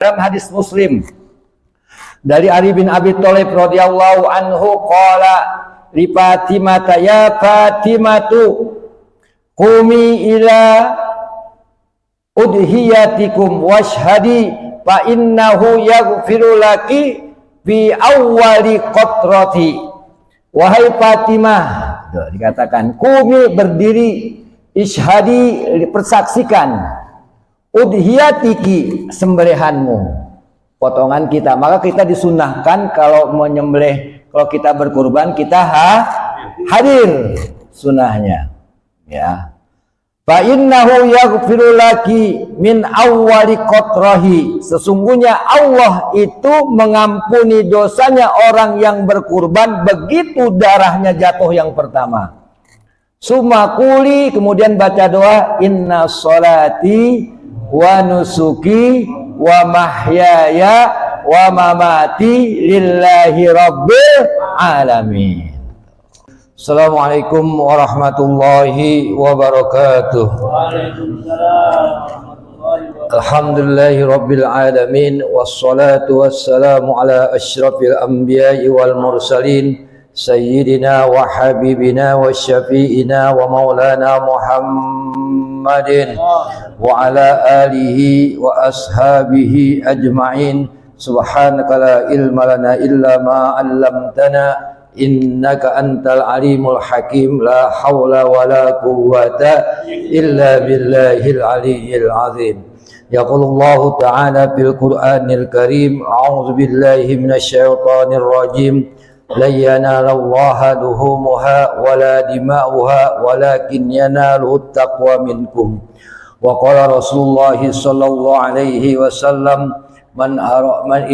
Dalam hadis Muslim dari Ali bin Abi Thalib radhiyallahu anhu qala li Fatimah ya Fatimatu qumi ila udhiyatikum washhadi fa innahu yaghfiru laki fi awwali qatrati. Wahai Fatimah, dikatakan qumi, berdiri, ishhadi, persaksikan, udhiyatiki, sembelihanmu, potongan kita. Maka kita disunahkan kalau menyembelih, kalau kita berkurban, kita hadir, sunahnya, ya. Fa innahu yaghfiru laki min awwali qatrahi. Sesungguhnya Allah itu mengampuni dosanya orang yang berkurban begitu darahnya jatuh yang pertama. Sumakuli, kemudian baca doa, inna sholati wa nusuki wa mahyaya wa mamati lillahi rabbil alamin. Assalamualaikum warahmatullahi wabarakatuh. Alhamdulillahi rabbil alamin, wassalatu wassalamu ala asyrafil anbiya'i wal mursalin, sayyidina wa habibina wa syafi'ina wa maulana Muhammadin wa ala alihi wa ashabihi ajma'in. Subhanaka la ilma lana illa ma 'allamtana innaka antal alimul hakim. La hawla wa la quwwata illa billahil aliyyil azim. Yaqulullahu ta'ala fil Qur'anil Karim, a'udzu billahi minasyaitonir rajim. La yanalallaha luhumuha wala dima'uha walakin yanaluhu taqwa minkum. Wa qala Rasulullah sallallahu alaihi wasallam, man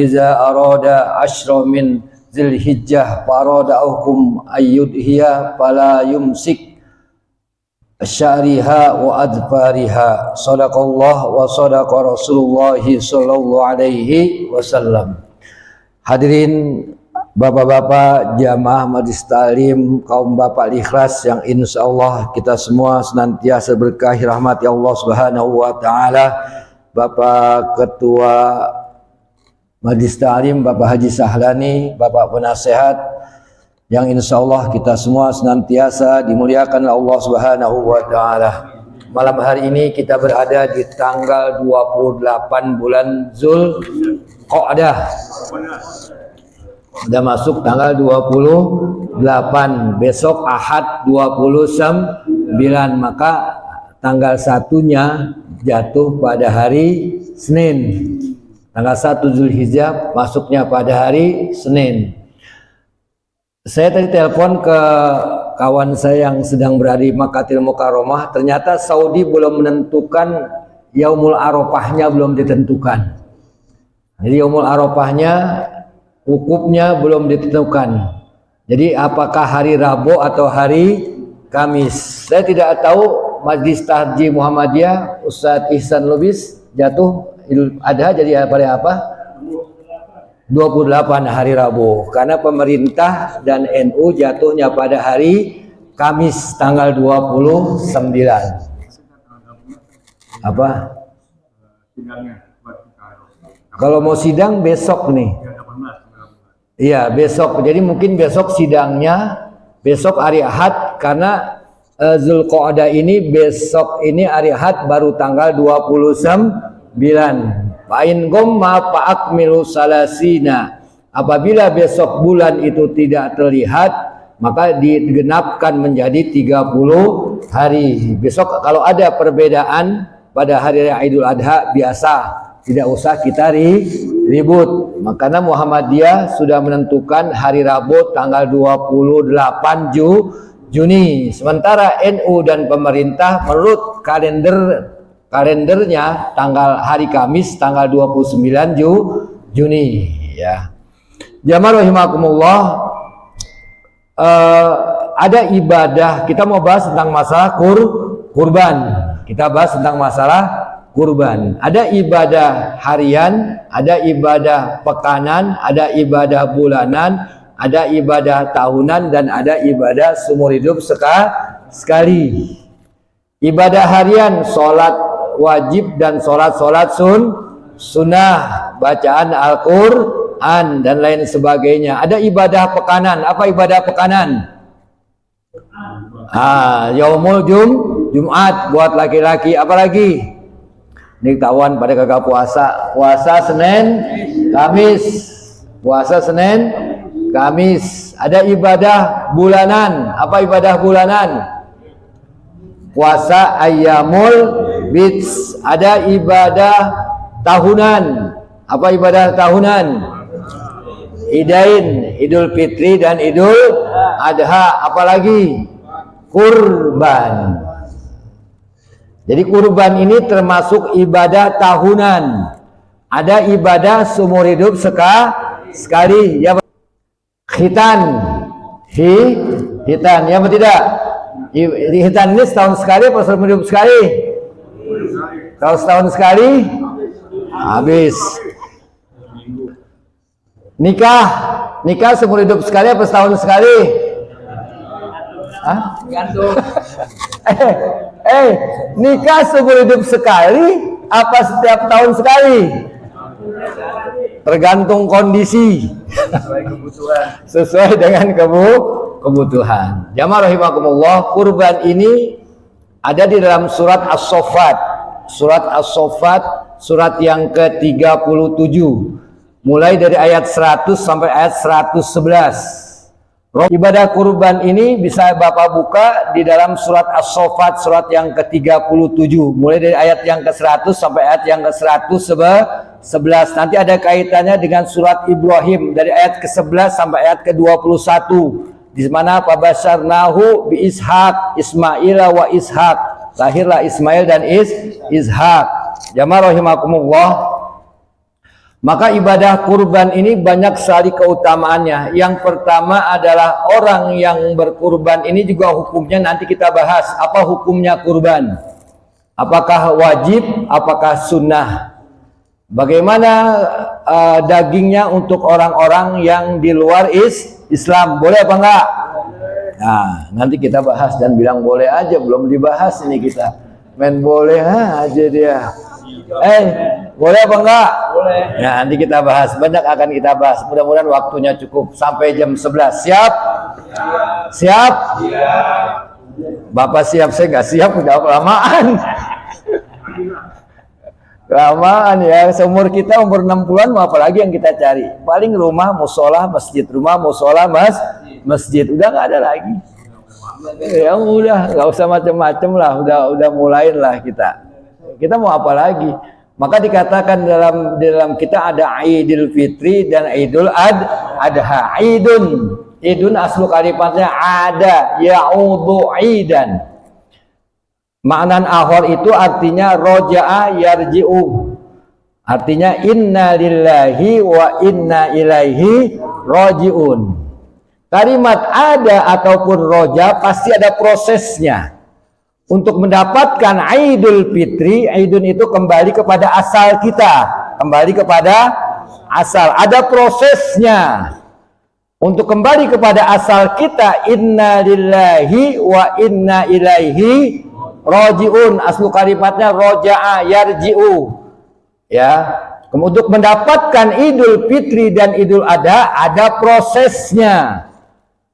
iza arada ashra min Dzulhijjah farada'ukum ayyudhiya fala yumsik syariha wa adfariha. Sadaqallah wa sadaqa Rasulullah sallallahu alaihi wasallam. Hadirin bapak-bapak jamaah Majelis Taklim, kaum bapak ikhlas yang insyaallah kita semua senantiasa berkahi rahmati Allah Subhanahu wa taala. Bapak Ketua Majelis Taklim, Bapak Haji Sahlani, Bapak Penasehat, yang insyaallah kita semua senantiasa dimuliakan Allah Subhanahu wa taala. Malam hari ini kita berada di tanggal 28 bulan Dzulqa'dah. Sudah masuk tanggal 28, besok Ahad 29, maka tanggal 1-nya jatuh pada hari Senin. Tanggal 1 Dzulhijjah masuknya pada hari Senin. Saya tadi telepon ke kawan saya yang sedang berada di Makkatil Mukarramah. Ternyata Saudi belum menentukan Yaumul Arafahnya, belum ditentukan. Jadi Yaumul Arafahnya, wukufnya belum ditentukan. Jadi apakah hari Rabu atau hari Kamis? Saya tidak tahu. Majelis Tahji Muhammadiyah Ustadz Ihsan Lubis jatuh Idul Adha jadi pada apa? 28 hari Rabu. Karena pemerintah dan NU jatuhnya pada hari Kamis tanggal 29. Apa? Kalau mau sidang besok nih. Iya, besok. Jadi mungkin besok sidangnya besok hari Ahad, karena Dzulqa'dah ini besok ini hari Ahad baru tanggal 29. Fa'in gomma fa'akmilu salasina. Apabila besok bulan itu tidak terlihat, maka digenapkan menjadi 30 hari. Besok kalau ada perbedaan pada hari raya Idul Adha, biasa, tidak usah kita ribut. Makanya Muhammadiyah sudah menentukan hari Rabu tanggal 28 Juni. Sementara NU dan pemerintah menurut kalendernya tanggal hari Kamis tanggal 29 Juni, ya. Jamaah rahimakumullah, ada ibadah, kita mau bahas tentang masalah kurban. Kita bahas tentang masalah kurban. Ada ibadah harian, ada ibadah pekanan, ada ibadah bulanan, ada ibadah tahunan, dan ada ibadah seumur hidup sekali. Ibadah harian, sholat wajib dan sholat sunnah, bacaan Al-Quran dan lain sebagainya. Ada ibadah pekanan. Apa ibadah pekanan? Yaumul Jumat buat laki-laki. Apalagi? Ini kawan pada kagak puasa. Puasa Senin, Kamis. Puasa Senin, Kamis. Ada ibadah bulanan. Apa ibadah bulanan? Puasa Ayyamul Bid. Ada ibadah tahunan. Apa ibadah tahunan? Idain, Idul Fitri dan Idul Adha. Apalagi? Kurban. Jadi kurban ini termasuk ibadah tahunan. Ada ibadah seumur hidup sekali. Ya, khitan. Khitan. Ya betul tidak? Khitan ini setahun sekali atau seumur hidup sekali? Kalau setahun sekali habis. Nikah seumur hidup sekali atau setahun sekali? Gantung. Nikah seumur hidup sekali apa setiap tahun sekali? Tergantung kondisi. Sesuai dengan kebutuhan. Jamaah rahimakumullah, kurban ini ada di dalam surat As-Saffat. Surat As-Saffat, surat yang ke-37. Mulai dari ayat 100 sampai ayat 111. Ibadah kurban ini bisa Bapak buka di dalam surat As-Saffat, surat yang ke-37. Mulai dari ayat yang ke-100 sampai ayat yang ke-111. Nanti ada kaitannya dengan surat Ibrahim dari ayat ke-11 sampai ayat ke-21. Di mana Fabasyarnahu bi Ishaq, Ismail wa Ishaq. Lahirlah Ismail dan Ishaq. Jamaah rahimakumullah. Maka ibadah kurban ini banyak sekali keutamaannya. Yang pertama adalah orang yang berkurban ini juga hukumnya nanti kita bahas. Apa hukumnya kurban? Apakah wajib? Apakah sunnah? Bagaimana dagingnya untuk orang-orang yang di luar Islam? Boleh apa enggak? Nah, nanti kita bahas dan bilang boleh aja. Belum dibahas ini kita. Main boleh aja dia. Boleh apa enggak? Boleh. Nah, nanti kita bahas. Banyak akan kita bahas. Mudah-mudahan waktunya cukup sampai jam 11. Siap? Siap? Bapak siap, saya nggak siap, udah kelamaan. Kelamaan ya. Seumur kita umur 60-an mau apa lagi yang kita cari? Paling rumah, musola, masjid. Rumah, musola, masjid. Udah nggak ada lagi. Ya udah, nggak usah macam-macam lah. Udah mulain lah kita. Kita mau apa lagi? Maka dikatakan dalam kita ada Idul Fitri dan Idul Adha. Idun aslu kalimatnya ada, ya'udu idan. Makna ahor itu artinya roja'a yarji'u. Artinya inna lillahi wa inna ilaihi roji'un. Kalimat ada ataupun roja pasti ada prosesnya. Untuk mendapatkan Idul Fitri, Idul itu kembali kepada asal kita, kembali kepada asal. Ada prosesnya. Untuk kembali kepada asal kita, inna lillahi wa inna ilaihi roji'un. Aslu kalimatnya roja'a yarji'u. Ya, untuk mendapatkan Idul Fitri dan Idul Adha ada prosesnya.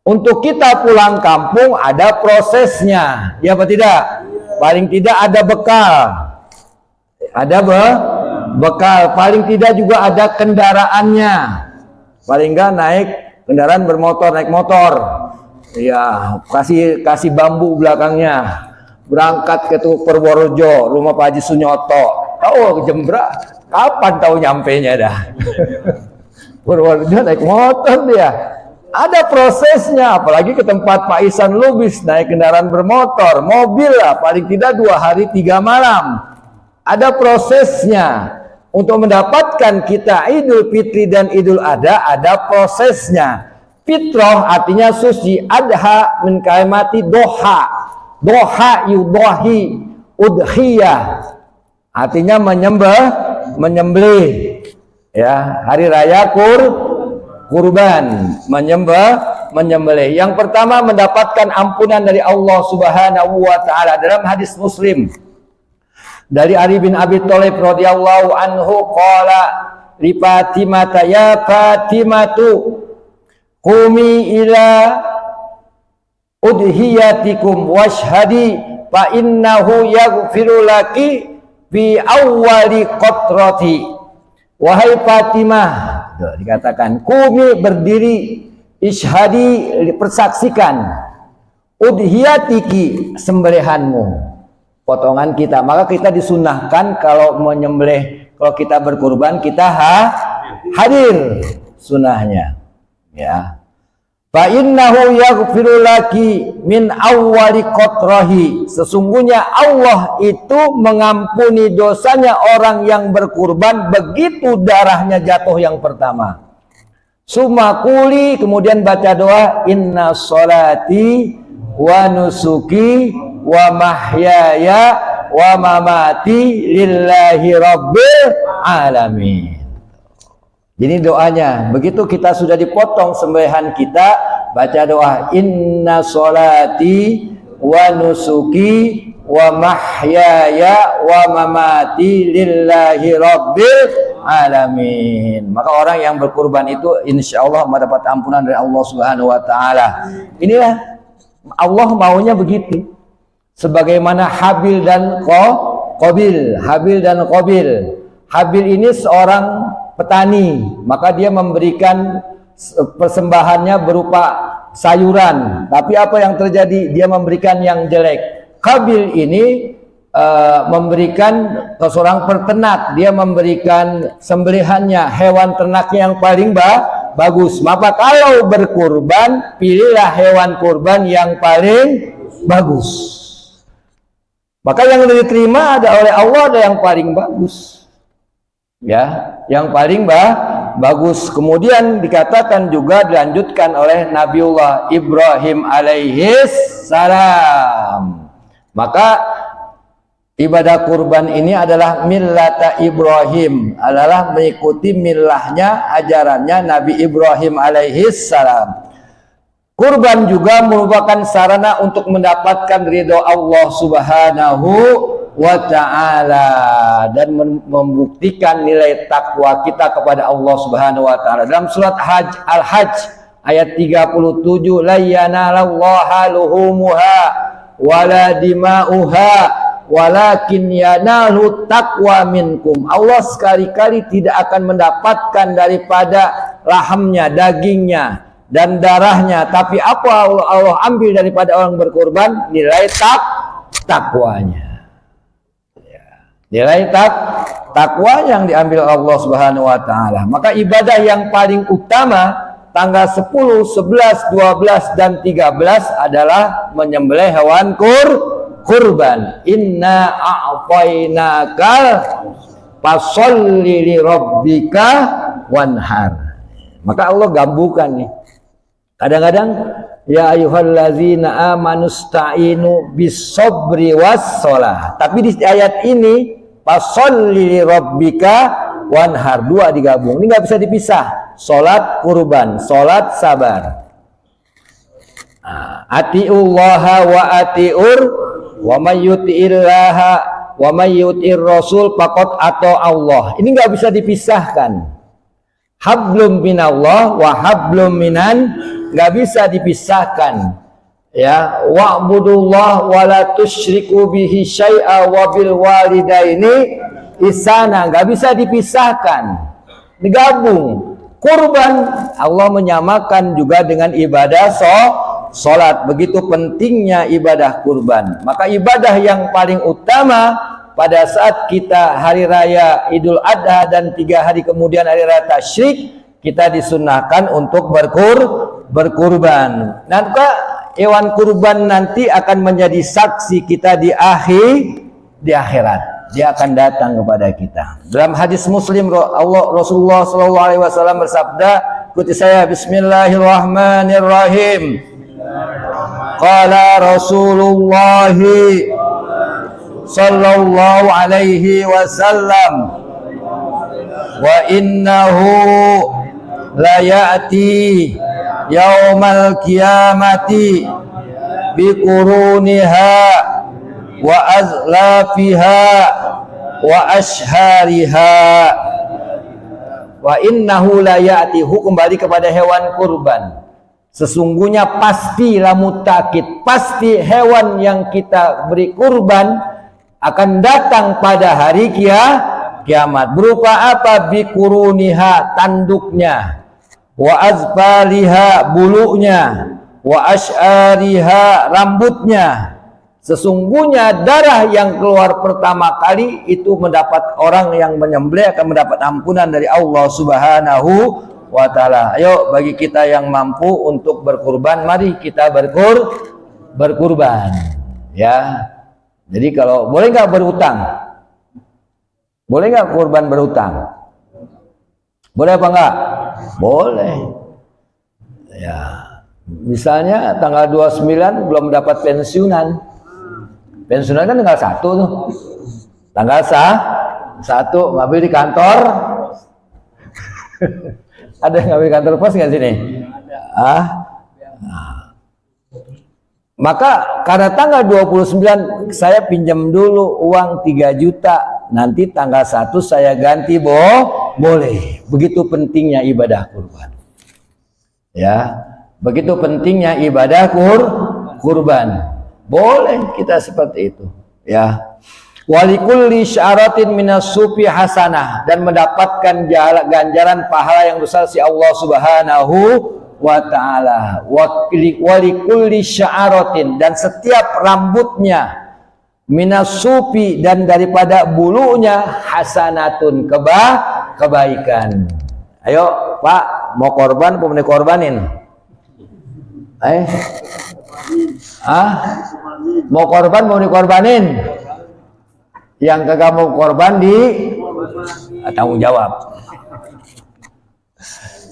Untuk kita pulang kampung ada prosesnya, ya apa tidak? Paling tidak ada bekal, ada bekal. Paling tidak juga ada kendaraannya. Paling enggak naik kendaraan bermotor, naik motor. Ya, kasih bambu belakangnya. Berangkat ke Purworejo, rumah Pak Haji Sunyoto. Tahu Jembra, kapan tahu nyampenya dah? Purworejo naik motor dia. Ada prosesnya, apalagi ke tempat Pak Ihsan Lubis naik kendaraan bermotor, mobil lah, paling tidak 2 hari 3 malam. Ada prosesnya. Untuk mendapatkan kita Idul Fitri dan Idul Adha ada prosesnya. Fitrah artinya suci, adha min kalimati doha. Doha yudohi udhiyah. Artinya menyembelih. Ya, hari raya kurban, menyembelih. Yang pertama mendapatkan ampunan dari Allah Subhanahu wa taala dalam hadis Muslim. Dari Ali bin Abi Thalib radhiyallahu anhu qala li Fatimah, ya Fatimatu qumi ila udhiyatikum washhadi fa innahu yaghfiru laki fi awwali qatrati. Wahai Fatimah, dikatakan qumi, berdiri, ishhadi, persaksikan, udhiyatiki, sembelihanmu, potongan kita. Maka kita disunahkan kalau menyembelih, kalau kita berkurban, kita hadir, sunahnya, ya. Fa innahu yaghfiru laki min awwali qatrahi. Sesungguhnya Allah itu mengampuni dosanya orang yang berkurban begitu darahnya jatuh yang pertama. Sumakuli, kemudian baca doa, inna sholati wa nusuki wa mahyaya wa mamati lillahi rabbil alamin. Ini doanya. Begitu kita sudah dipotong sembelihan kita, baca doa, inna sholati wa nusuki wa mahyaya wa mamati lillahi rabbil alamin. Maka orang yang berkurban itu insya Allah mendapat ampunan dari Allah Subhanahu wa Ta'ala. Inilah Allah maunya begitu. Sebagaimana Habil dan Qabil. Habil dan Qabil. Habil ini seorang petani, maka dia memberikan persembahannya berupa sayuran. Tapi apa yang terjadi? Dia memberikan yang jelek. Qabil ini memberikan ke seorang peternak, dia memberikan sembelihannya, hewan ternaknya yang paling bagus. Maka kalau berkurban, pilihlah hewan kurban yang paling bagus. Maka yang diterima ada oleh Allah ada yang paling bagus, ya, yang paling bagus. Kemudian dikatakan juga, dilanjutkan oleh Nabiullah Ibrahim alaihis salam. Maka ibadah kurban ini adalah millata Ibrahim, adalah mengikuti millahnya, ajarannya Nabi Ibrahim alaihis salam. Kurban juga merupakan sarana untuk mendapatkan ridho Allah Subhanahu wa Ta'ala dan membuktikan nilai takwa kita kepada Allah Subhanahu wa Ta'ala. Dalam surat Al-Hajj ayat 37, la yanalallaha luhumuha wala dima'uha walakin yanalu taqwa minkum. Allah sekali-kali tidak akan mendapatkan daripada lahamnya, dagingnya dan darahnya, tapi apa Allah ambil daripada orang berkorban? Nilai takwanya. Nilai takwa yang diambil Allah Subhanahu wa Ta'ala. Maka ibadah yang paling utama tanggal 10, 11, 12 dan 13 adalah menyembelih hewan kurban. Inna a'tainakal fasholli li rabbika wanhar. Maka Allah gabungkan nih. Kadang-kadang ya ayyuhallazina amanusta'inu bis-sabri was-shalah. Tapi di ayat ini fasholli li rabbika wanhar, dua digabung. Ini nggak bisa dipisah. Salat kurban, salat sabar. Atiullaha wa atiur wa may yuti'illaha wa may yuti'ir rasul faqad ata Allah. Ini nggak bisa dipisahkan. Hablum minallah wa hablum minan, nggak bisa dipisahkan, ya. Wa'budullah wa la tusyriku bihi syai'a wa bil walidaini ihsana, nggak bisa dipisahkan, digabung. Kurban Allah menyamakan juga dengan ibadah salat. Begitu pentingnya ibadah kurban. Maka ibadah yang paling utama pada saat kita hari raya Idul Adha dan 3 hari kemudian hari raya Tasyrik, kita disunahkan untuk berkurban. Maka hewan kurban nanti akan menjadi saksi kita di akhirat. Dia akan datang kepada kita. Dalam hadis Muslim, Rasulullah SAW bersabda, ikuti saya, Bismillahirrahmanirrahim. Qala Rasulullah sallallahu alaihi wasallam, wa innahu la ya'ti yaumal qiyamati bi quruniha wa azlafiha wa ashhariha. Wa innahu la ya'ti, kembali kepada hewan kurban. Sesungguhnya pasti lamutakid, pasti hewan yang kita beri kurban akan datang pada hari kiamat. Berupa apa? Bikuruniha, tanduknya, wa azfaliha, bulunya, wa ash'ariha, rambutnya. Sesungguhnya darah yang keluar pertama kali itu mendapat orang yang menyembelih akan mendapat ampunan dari Allah Subhanahu wa ta'ala. Ayo bagi kita yang mampu untuk berkurban, mari kita berkurban ya. Jadi kalau boleh nggak berutang? Boleh nggak kurban berutang? Boleh apa enggak? Boleh ya. Misalnya tanggal 29 belum dapat pensiunan. Pensiunan kan tanggal 1 tuh. Tanggal 1 ngambil di kantor. Ada yang ngambil kantor pos nggak sini? Maka karena tanggal 29 saya pinjam dulu uang 3 juta. Nanti tanggal 1 saya ganti boleh. Begitu pentingnya ibadah kurban. Ya, begitu pentingnya ibadah kurban. Boleh kita seperti itu ya. Walikulli syaratin minas sufi hasanah, dan mendapatkan ganjaran pahala yang besar si Allah Subhanahu wa ta'ala. Walikulli syaratin, dan setiap rambutnya, minas sufi, dan daripada bulunya, hasanatun, kebaikan. Ayo Pak, mau korban apa mau dikorbanin? Mau korban mau dikorbanin? Yang kagak mau korban tanggung jawab.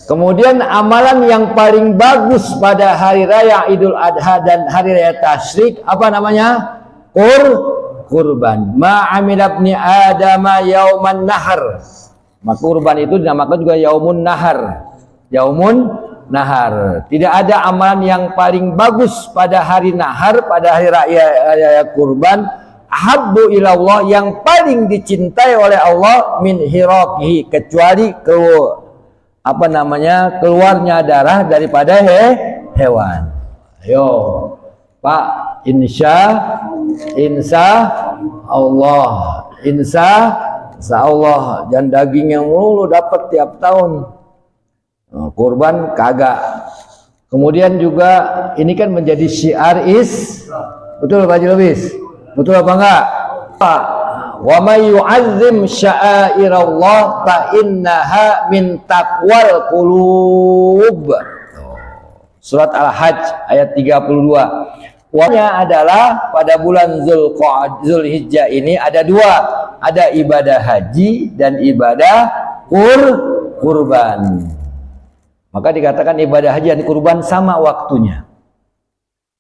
Kemudian amalan yang paling bagus pada hari raya Idul Adha dan hari raya Tasyrik apa namanya? Kurban. Ma'amil ibni Adama yauman nahar. Maka kurban itu dinamakan juga yaumun nahar. Yaumun nahar. Tidak ada amalan yang paling bagus pada hari nahar, pada hari raya kurban, habbu ilallah, yang paling dicintai oleh Allah, min hiraqihi, kecuali keluarnya darah daripada hewan. Ayo Pak, insya Allah, jangan daging yang mulu dapat tiap tahun. Kurban kagak. Kemudian juga ini kan menjadi syiar betul Pak Jilbis? Betul apa enggak? Wa may yu'azzim sya'airallah fa innaha min taqwal qulub. Surat Al-Hajj ayat 32. Wanya adalah pada bulan Zulhijjah ini ada dua, ada ibadah haji dan ibadah kurban. Maka dikatakan ibadah haji dan kurban sama waktunya.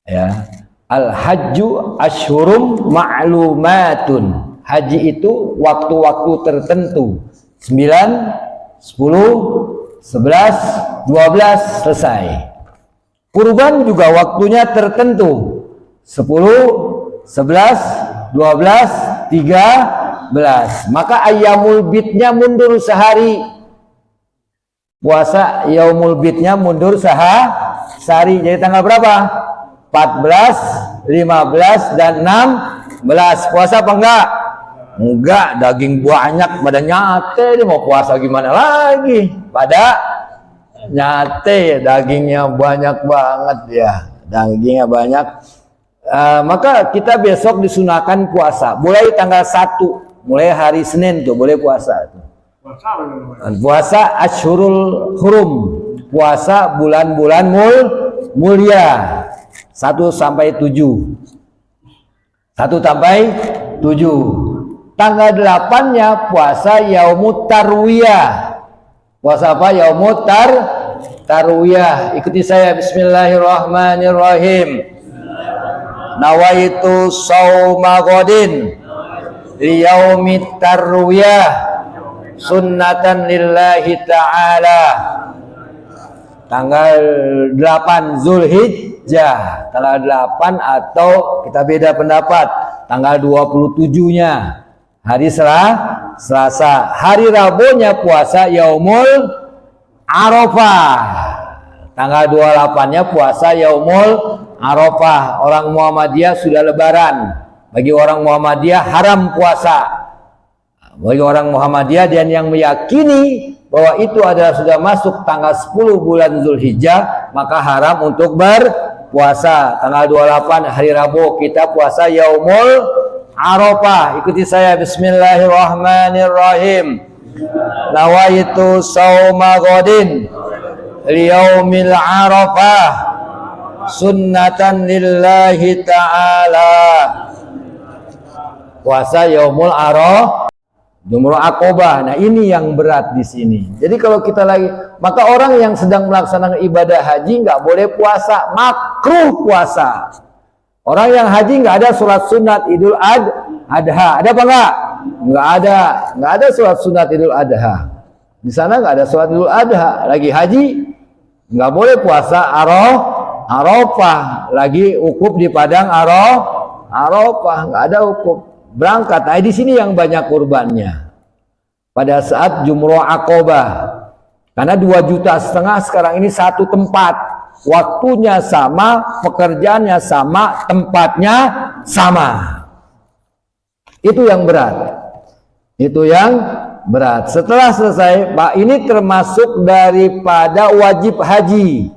Ya. Al-hajju asyhurum ma'lumatun. Haji itu waktu-waktu tertentu. 9, 10, 11, 12 selesai. Kurban juga waktunya tertentu. 10, 11, 12, 13. Maka ayyamul bidnya mundur sehari. Puasa yaumul bidnya mundur sehari. Jadi tanggal berapa? 14, 15 dan 16. Puasa apa enggak? Enggak, daging banyak pada nyate. Dia mau puasa gimana lagi? Pada nyate, dagingnya banyak banget ya. Dagingnya banyak. Maka kita besok disunahkan puasa. Mulai tanggal 1, mulai hari Senin tuh boleh puasa tuh. Puasa Asyhurul Hurum, puasa bulan-bulan mulia 1 sampai 7. Tanggal 8-nya puasa Yaumut Tarwiyah. Puasa apa? Yaumut Tarwiyah. Ikuti saya, bismillahirrahmanirrahim. Nawaitu shauma ghadin liyaumit tarwiyah sunnatan lillahi ta'ala. Tanggal 8 Zulhijjah, tanggal 8 atau kita beda pendapat, tanggal 27-nya hari Selasa. Hari Rabunya puasa Yaumul Arafah. Tanggal 28-nya puasa Yaumul Arafah. Orang Muhammadiyah sudah lebaran. Bagi orang Muhammadiyah haram puasa. Bagi orang Muhammadiyah dan yang meyakini bahwa itu adalah sudah masuk tanggal 10 bulan Zulhijjah, maka haram untuk berpuasa. Tanggal 28 hari Rabu kita puasa Yaumul Arafah. Ikuti saya, bismillahirrahmanirrahim. Nawaitu sauma ghadin liyaumil Arafah sunnatan lillahi ta'ala. Puasa Yaumul Arafah, Jumrah Aqobah. Nah, ini yang berat di sini. Jadi kalau kita lagi, maka orang yang sedang melaksanakan ibadah haji nggak boleh puasa, makruh puasa. Orang yang haji nggak ada sholat sunat Idul Adha. Ada apa enggak? Nggak ada sholat sunat Idul Adha. Di sana nggak ada sholat Idul Adha. Lagi haji nggak boleh puasa Arafah. Lagi ukuf di padang Arafah, nggak ada ukuf. Berangkat. Nah, di sini yang banyak kurbannya pada saat Jumrah Aqobah, karena 2,5 juta sekarang ini satu tempat, waktunya sama, pekerjaannya sama, tempatnya sama. Itu yang berat. Itu yang berat. Setelah selesai, Pak, ini termasuk daripada wajib haji.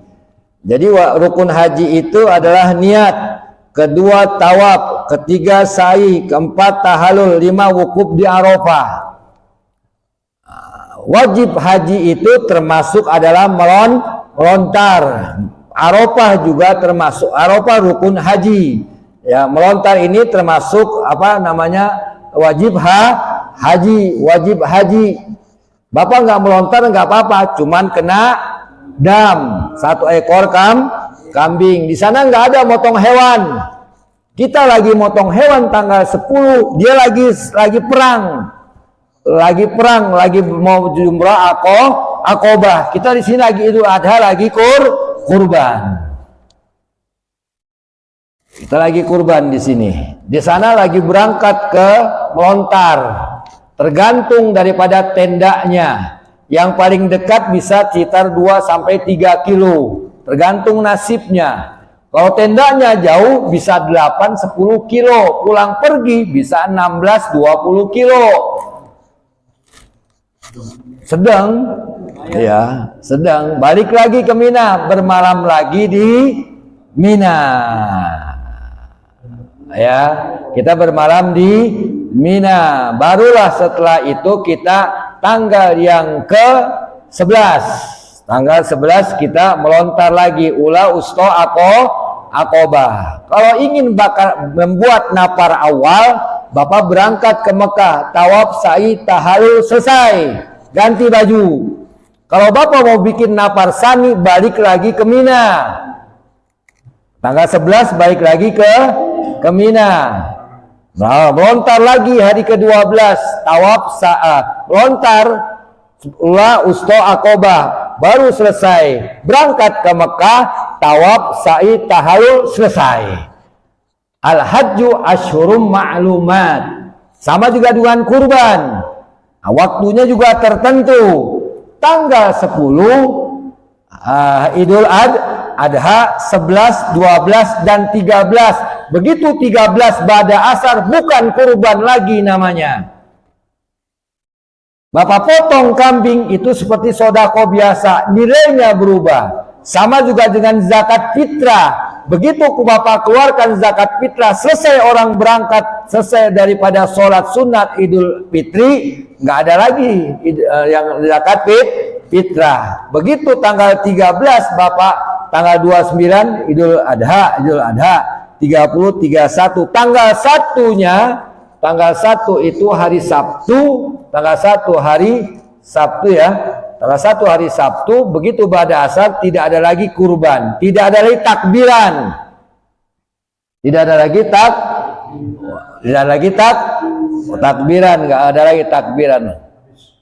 Jadi rukun haji itu adalah niat, kedua tawaf, ketiga sa'i, keempat tahallul, 5 wukuf di Arafah. Wajib haji itu termasuk adalah melontar. Arafah juga termasuk, Arafah rukun haji. Ya, melontar ini termasuk apa namanya? Wajib haji, wajib haji. Bapak nggak melontar nggak apa-apa, cuman kena dam 1 ekor kambing. Di sana nggak ada motong hewan. Kita lagi motong hewan tanggal 10, dia lagi perang. Lagi mau Jumrah Aqobah. Kita di sini lagi Idul Adha, lagi kurban. Kita lagi kurban di sini. Di sana lagi berangkat ke melontar. Tergantung daripada tendanya. Yang paling dekat bisa sekitar 2-3 kilo. Tergantung nasibnya. Kalau tendanya jauh bisa 8-10 kilo. Pulang pergi bisa 16-20 kilo. Sedang. Ya, sedang. Balik lagi ke Mina. Bermalam lagi di Mina. Ya, kita bermalam di Mina. Barulah setelah itu kita tanggal yang ke-11. Tanggal 11 kita melontar lagi ula usto Aqobah. Kalau ingin membuat napar awal, Bapak berangkat ke Mekah, tawaf, sa'i, tahallul, selesai, ganti baju. Kalau Bapak mau bikin napar sani, balik lagi ke Mina. Tanggal 11 balik lagi ke Mina. Nah, melontar lagi hari ke-12, tawaf, melontar ula usto Aqobah, baru selesai. Berangkat ke Mekah, tawaf, sa'i, tahallul, selesai. Al-hajju asyhurum ma'lumat. Sama juga dengan kurban. Nah, waktunya juga tertentu. Tanggal 10 Idul Adha, 11, 12 dan 13. Begitu 13 ba'da asar bukan kurban lagi namanya. Bapak potong kambing itu seperti sodako biasa, nilainya berubah. Sama juga dengan zakat fitrah. Begitu Bapak keluarkan zakat fitrah, selesai orang berangkat, selesai daripada sholat sunat Idul Fitri, nggak ada lagi yang zakat fitrah. Begitu tanggal 13 Bapak, tanggal 29 Idul Adha, 30, 31, tanggal 1-nya, tanggal 1 itu hari Sabtu, tanggal 1 hari Sabtu ya. Tanggal 1 hari Sabtu, begitu ba'da asar tidak ada lagi kurban, tidak ada lagi takbiran. Tidak ada lagi takbiran, nggak ada lagi takbiran.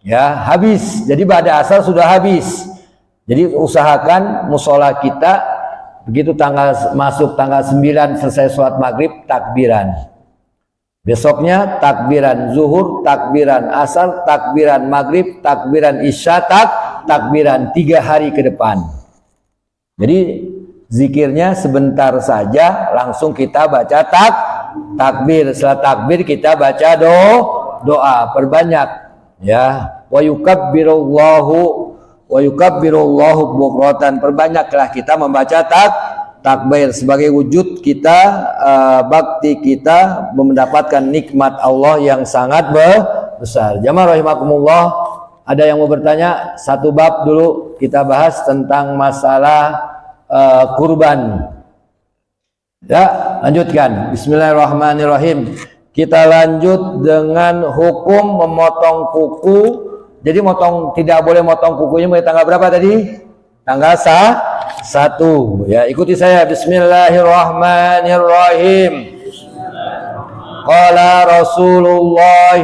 Ya, habis. Jadi ba'da asar sudah habis. Jadi usahakan musola kita begitu masuk tanggal 9 selesai sholat maghrib takbiran. Besoknya takbiran zuhur, takbiran asar, takbiran maghrib, takbiran isya, takbiran 3 hari ke depan. Jadi zikirnya sebentar saja, langsung kita baca takbir. Setelah takbir kita baca doa, perbanyak ya. Wa yukabbirullahu bukratan, perbanyaklah kita membaca takbir sebagai wujud kita bakti kita mendapatkan nikmat Allah yang sangat besar. Jamaah rahimakumullah, ada yang mau bertanya? Satu bab dulu kita bahas tentang masalah kurban. Ya, lanjutkan. Bismillahirrahmanirrahim. Kita lanjut dengan hukum memotong kuku. Jadi tidak boleh motong kukunya mulai tanggal berapa tadi? Tanggal 1. Ya, ikuti saya. Bismillahirrahmanirrahim. Qala Rasulullah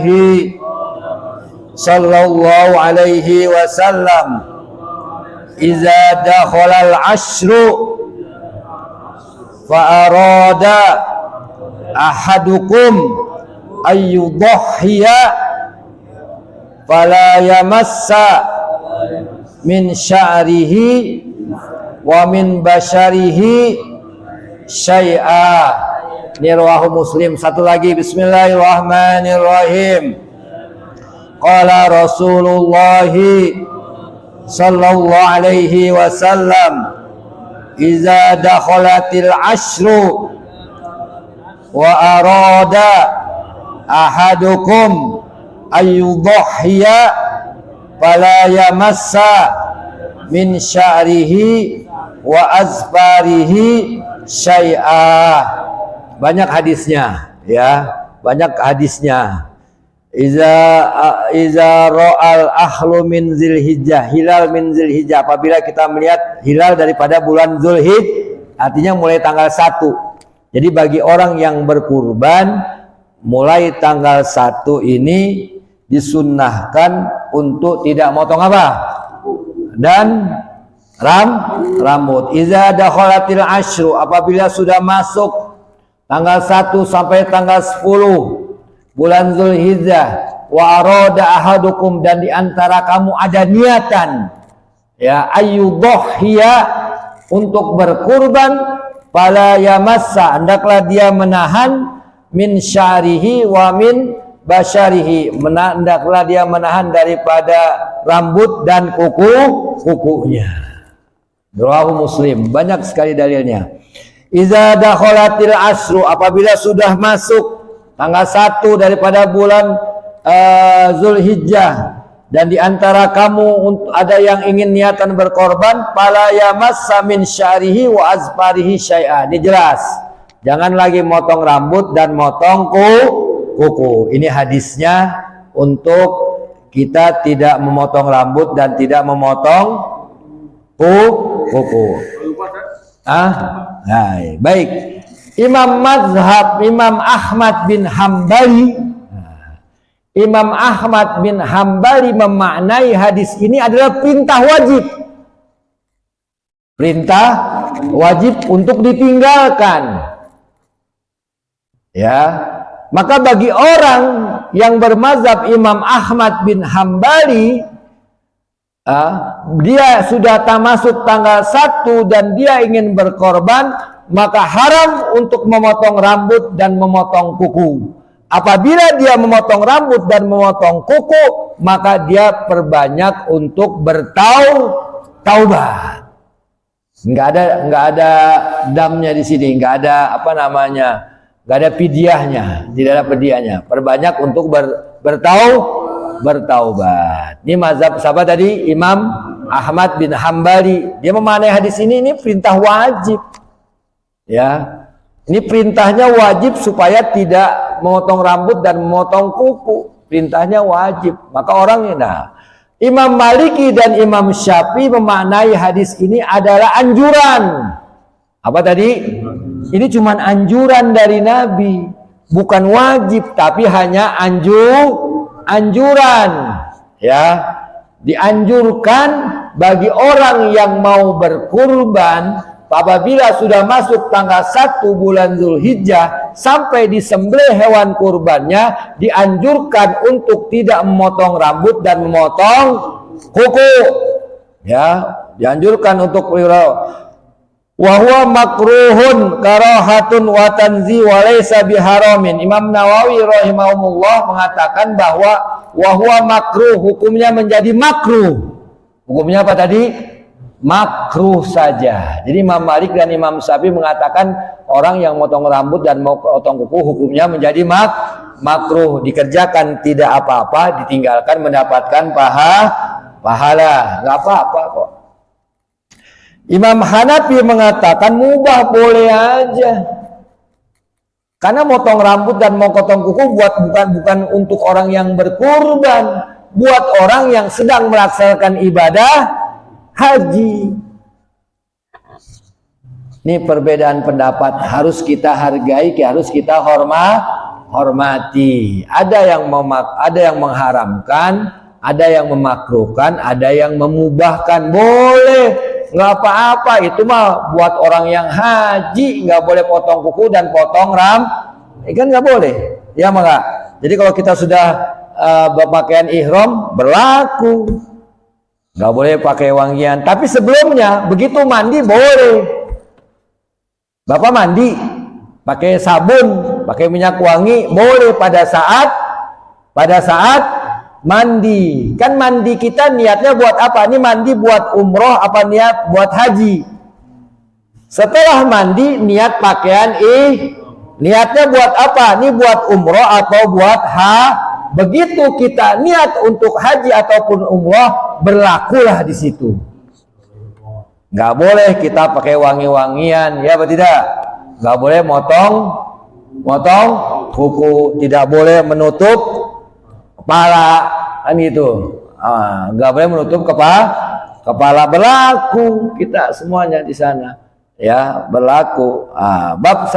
sallallahu alaihi wasallam, "Iza dakhala al-ashru fa arada ahadukum ayyudhhiya fala yamassa min sya'rihi wa min basyarihi syai'a." Ini rawahu Muslim. Satu lagi, bismillahirrahmanirrahim. Qala Rasulullah sallallahu alaihi wasallam, "Iza dakhalatil ashru wa arada ahadukum ayyudhhiya fala yamassa min sya'rihi wa azfarihi syai'a." Banyak hadisnya ya, banyak hadisnya. Iza ra'al ahlu min Zulhijjah, hilal min Zulhijjah, apabila kita melihat hilal daripada bulan Zulhijjah, artinya mulai tanggal 1. Jadi bagi orang yang berkurban mulai tanggal 1 ini disunnahkan untuk tidak motong apa? Dan rambut. Iza dakhalatil ashru, apabila sudah masuk tanggal 1 sampai tanggal 10 bulan Zulhijjah, wa arada ahadukum, dan diantara kamu ada niatan ya ayyudhhiya untuk berkurban, fala yamassa, hendaklah dia menahan min sya'rihi wa min basyarihi, hendaklah dia menahan daripada rambut dan kukunya. Rawahu Muslim. Banyak sekali dalilnya. Iza dakhalatil asru, apabila sudah masuk tanggal 1 daripada bulan Zulhijjah, dan diantara kamu ada yang ingin niatan berkorban, fala yamassa min sya'rihi wa azfarihi syai'a. Ini jelas, jangan lagi motong rambut dan motong kuku. Ini hadisnya untuk kita tidak memotong rambut dan tidak memotong kuku. Baik. Imam mazhab Imam Ahmad bin Hambali, Imam Ahmad bin Hambali memaknai hadis ini adalah perintah wajib. Perintah wajib untuk ditinggalkan. Ya. Maka bagi orang yang bermazhab Imam Ahmad bin Hambali, dia sudah masuk tanggal 1 dan dia ingin berkorban, maka haram untuk memotong rambut dan memotong kuku. Apabila dia memotong rambut dan memotong kuku, maka dia perbanyak untuk bertaubat. Enggak ada damnya di sini, enggak ada enggak ada fidyahnya, tidak ada fidyahnya. Perbanyak untuk bertaubat. Ini mazhab sahabat tadi, Imam Ahmad bin Hambali. Dia memaknai hadis ini perintah wajib. Ya, ini perintahnya wajib supaya tidak memotong rambut dan memotong kuku. Perintahnya wajib. Maka orangnya, Imam Maliki dan Imam Syafi'i memaknai hadis ini adalah anjuran. Apa tadi? Ini cuma anjuran dari Nabi, bukan wajib, tapi hanya anjuran. Ya, dianjurkan bagi orang yang mau berkurban apabila sudah masuk tanggal 1 bulan Zulhijjah sampai disembelih hewan kurbannya, dianjurkan untuk tidak memotong rambut dan memotong kuku. Ya, dianjurkan untuk wa huwa makruhun karahatun wa tanzi wa laysa biharamin. Imam Nawawi rahimahumullah mengatakan bahwa wa huwa makruh, hukumnya menjadi makruh. Hukumnya apa tadi? Makruh saja. Jadi Imam Malik dan Imam Syafi'i mengatakan orang yang motong rambut dan mau potong kuku hukumnya menjadi makruh, dikerjakan tidak apa-apa, ditinggalkan mendapatkan pahala, nggak apa-apa kok. Imam Hanafi mengatakan mubah, boleh aja. Karena motong rambut dan mau potong kuku bukan untuk orang yang berkurban, buat orang yang sedang melaksanakan ibadah haji. Ini perbedaan pendapat, harus kita hargai, harus kita hormati. Ada yang mengharamkan, ada yang memakruhkan, ada yang memubahkan. Boleh, nggak apa-apa, itu mah buat orang yang haji, nggak boleh potong kuku dan potong kan nggak boleh, ya maka. Jadi kalau kita sudah berpakaian ihram berlaku, nggak boleh pakai wangian. Tapi sebelumnya begitu mandi boleh. Bapak mandi pakai sabun, pakai minyak wangi boleh pada saat mandi. Kan mandi kita niatnya buat apa? Ini mandi buat umroh apa niat buat haji? Setelah mandi niat pakaian niatnya buat apa? Ini buat umroh atau buat begitu kita niat untuk haji ataupun umroh, berlakulah di situ. Nggak boleh kita pakai wangi-wangian, ya apa tidak? Nggak boleh motong kuku, tidak boleh menutup kepala, kan gitu. Nggak boleh menutup kepala, berlaku kita semuanya di sana, ya berlaku. Bab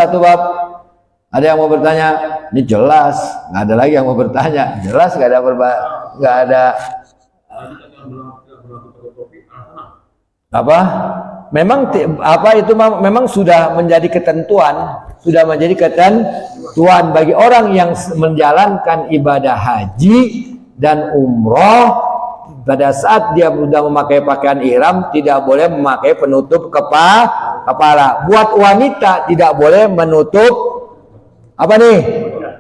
ada yang mau bertanya? Ini jelas, nggak ada lagi yang mau bertanya. Jelas, nggak ada apa? Memang itu memang sudah menjadi ketentuan bagi orang yang menjalankan ibadah haji dan umroh. Pada saat dia sudah memakai pakaian ihram, tidak boleh memakai penutup kepala. Buat wanita tidak boleh menutup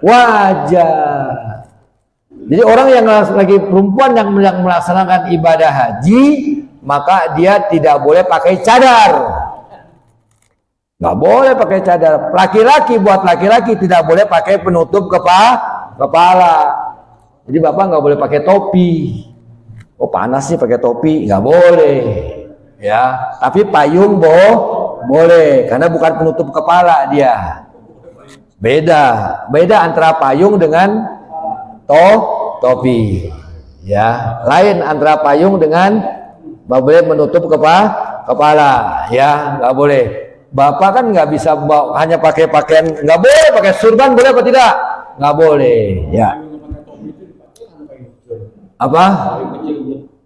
wajah. Jadi orang yang lagi perempuan yang melaksanakan ibadah haji, maka dia tidak boleh pakai cadar. Nggak boleh pakai cadar. Buat laki-laki tidak boleh pakai penutup kepala. Jadi bapak nggak boleh pakai topi. Oh panas sih pakai topi, nggak boleh. Ya, tapi payung boleh, karena bukan penutup kepala dia. Beda antara payung dengan topi. Ya, lain antara payung dengan boleh menutup kepala, ya nggak boleh. Bapak kan nggak bisa hanya pakai pakaian, nggak boleh pakai surban, boleh apa tidak? Nggak boleh, ya. Apa?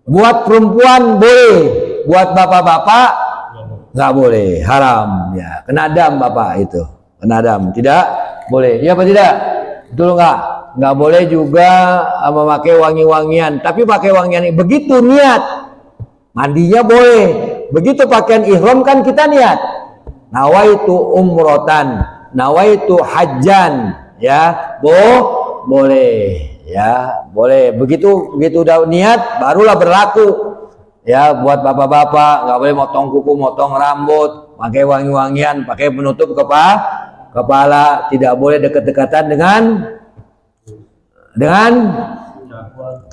Buat perempuan boleh, buat bapak-bapak nggak boleh, haram, ya. Kena dam bapak itu, kena dam, tidak boleh, ya apa tidak? Betul nggak? Nggak boleh juga memakai wangi-wangian, tapi pakai wangian begitu niat. Mandinya boleh. Begitu pakaian ihram kan kita niat. Nawaitu umrotan, nawaitu hajjan, ya. Boleh. Ya, boleh. Begitu udah niat barulah berlaku. Ya, buat bapak-bapak nggak boleh motong kuku, motong rambut, pakai wangi-wangian, pakai penutup kepala, tidak boleh dekat-dekatan dengan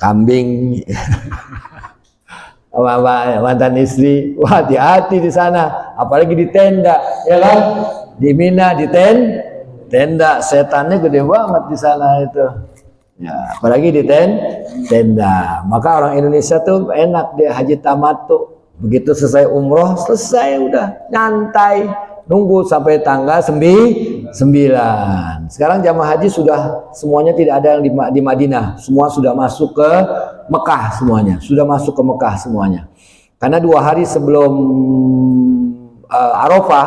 kambing. Mantan istri, wah hati-hati di sana, apalagi di tenda, ya kan? Di Mina di tenda, setannya gede banget di sana itu. Ya, apalagi di tenda. Maka orang Indonesia tuh enak, dia haji tamattu. Begitu selesai umroh, selesai udah nyantai, nunggu sampai tanggal 9. Sekarang jamaah haji sudah semuanya tidak ada yang di Madinah, semua sudah masuk ke Mekah semuanya, sudah masuk ke Mekah semuanya. Karena 2 hari sebelum Arafah